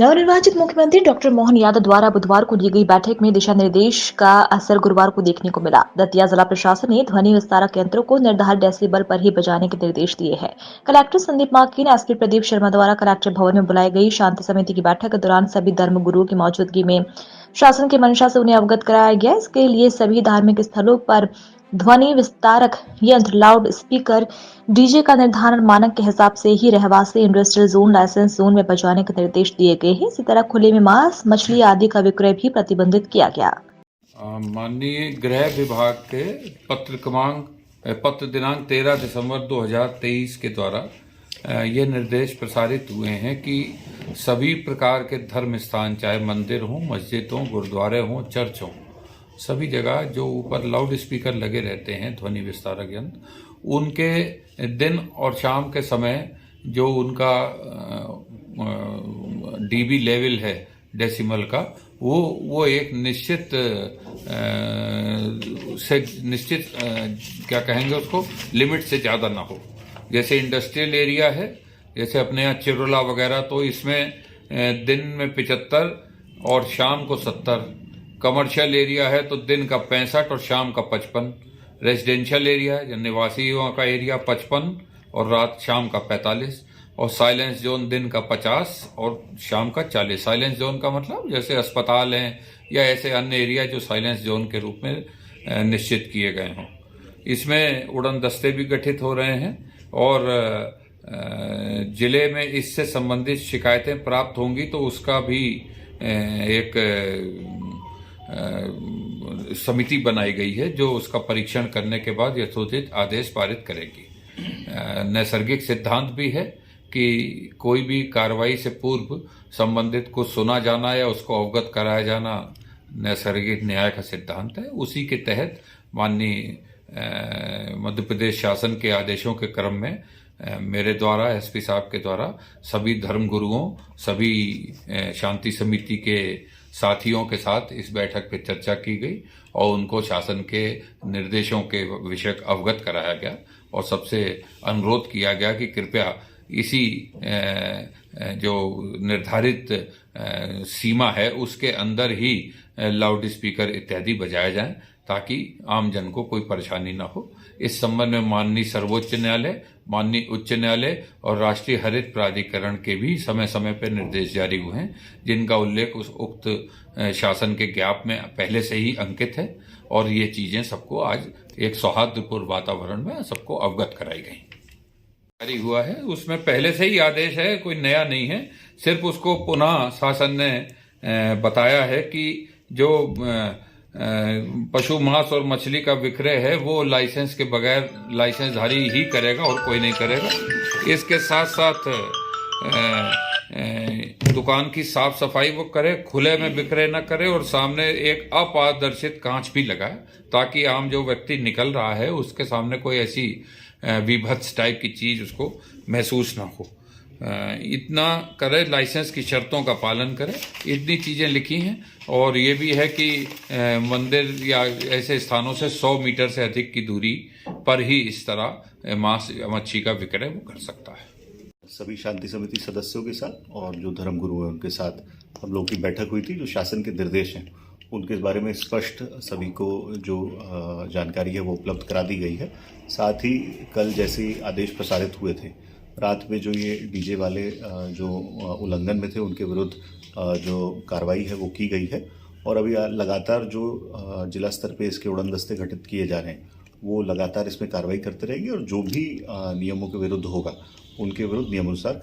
नवनिर्वाचित मुख्यमंत्री डॉक्टर मोहन यादव द्वारा बुधवार को ली गई बैठक में दिशा निर्देश का असर गुरुवार को देखने को मिला। दतिया जिला प्रशासन ने ध्वनि विस्तारक यंत्रों को निर्धारित डेसिबल पर ही बजाने के निर्देश दिए हैं। कलेक्टर संदीप मार्किन, एसपी प्रदीप शर्मा द्वारा कलेक्टर भवन में बुलाई गई शांति समिति की बैठक के दौरान सभी धर्म गुरुओं की मौजूदगी में शासन की मंशा से उन्हें अवगत कराया गया। इसके लिए सभी धार्मिक स्थलों पर ध्वनि विस्तारक यंत्र, लाउड स्पीकर, डीजे का निर्धारण मानक के हिसाब से ही रहवासी इंडस्ट्रियल जोन, लाइसेंस जोन में बजाने के निर्देश दिए गए हैं। इसी तरह खुले में मांस, मछली आदि का विक्रय भी प्रतिबंधित किया गया। माननीय गृह विभाग के पत्र दिनांक 13 दिसंबर 2023 के द्वारा ये निर्देश प्रसारित हुए हैं कि सभी प्रकार के धर्म स्थान, चाहे मंदिर हों, मस्जिद हों, गुरुद्वारे हों, चर्च हों, सभी जगह जो ऊपर लाउड स्पीकर लगे रहते हैं, ध्वनि विस्तारक यंत्र, उनके दिन और शाम के समय जो उनका डीबी लेवल है डेसिमल का, वो एक निश्चित क्या कहेंगे उसको, लिमिट से ज़्यादा ना हो। जैसे इंडस्ट्रियल एरिया है, जैसे अपने यहाँ चिरोला वगैरह, तो इसमें दिन में 75 और शाम को 70। कमर्शियल एरिया है तो दिन का 65 और शाम का 55। रेजिडेंशियल एरिया है, निवासियों का एरिया 55 और रात शाम का 45। और साइलेंस जोन दिन का 50 और शाम का 40। साइलेंस जोन का मतलब जैसे अस्पताल हैं या ऐसे अन्य एरिया जो साइलेंस जोन के रूप में निश्चित किए गए हों। इसमें उड़न दस्ते भी गठित हो रहे हैं और जिले में इससे संबंधित शिकायतें प्राप्त होंगी तो उसका भी एक समिति बनाई गई है जो उसका परीक्षण करने के बाद यथोचित आदेश पारित करेगी। नैसर्गिक सिद्धांत भी है कि कोई भी कार्रवाई से पूर्व संबंधित को सुना जाना या उसको अवगत कराया जाना नैसर्गिक न्याय का सिद्धांत है। उसी के तहत माननीय मध्य प्रदेश शासन के आदेशों के क्रम में मेरे द्वारा, एसपी साहब के द्वारा सभी धर्म गुरुओं, सभी शांति समिति के साथियों के साथ इस बैठक पे चर्चा की गई और उनको शासन के निर्देशों के विषय अवगत कराया गया और सबसे अनुरोध किया गया कि कृपया इसी जो निर्धारित सीमा है उसके अंदर ही लाउड स्पीकर इत्यादि बजाए जाएं ताकि आम जन को कोई परेशानी ना हो। इस संबंध में माननीय सर्वोच्च न्यायालय, माननीय उच्च न्यायालय और राष्ट्रीय हरित प्राधिकरण के भी समय समय पर निर्देश जारी हुए हैं, जिनका उल्लेख उस उक्त शासन के ज्ञाप में पहले से ही अंकित है और ये चीजें सबको आज एक सौहार्दपूर्ण वातावरण में सबको अवगत कराई गई। जारी हुआ है, उसमें पहले से ही आदेश है, कोई नया नहीं है। सिर्फ उसको पुनः शासन ने बताया है कि जो पशु मांस और मछली का विक्रय है वो लाइसेंस के बगैर लाइसेंसधारी ही करेगा और कोई नहीं करेगा। इसके साथ साथ दुकान की साफ सफाई वो करे, खुले में विक्रय न करे और सामने एक अपारदर्शित कांच भी लगाए ताकि आम जो व्यक्ति निकल रहा है उसके सामने कोई ऐसी विभत्स टाइप की चीज उसको महसूस ना हो। इतना करे, लाइसेंस की शर्तों का पालन करे, इतनी चीजें लिखी हैं। और ये भी है कि मंदिर या ऐसे स्थानों से 100 मीटर से अधिक की दूरी पर ही इस तरह मांस या मच्छी का विक्रय वो कर सकता है। सभी शांति समिति सदस्यों के साथ और जो धर्म गुरु हैं उनके साथ हम लोग की बैठक हुई थी। जो शासन के निर्देश हैं उनके बारे में स्पष्ट सभी को जो जानकारी है वो उपलब्ध करा दी गई है। साथ ही कल जैसे आदेश प्रसारित हुए थे, रात में जो ये डीजे वाले जो उल्लंघन में थे उनके विरुद्ध जो कार्रवाई है वो की गई है और अभी लगातार जो जिला स्तर पे इसके उड़न दस्ते गठित किए जा रहे हैं वो लगातार इसमें कार्रवाई करते रहेंगे और जो भी नियमों के विरुद्ध होगा उनके विरुद्ध नियमानुसार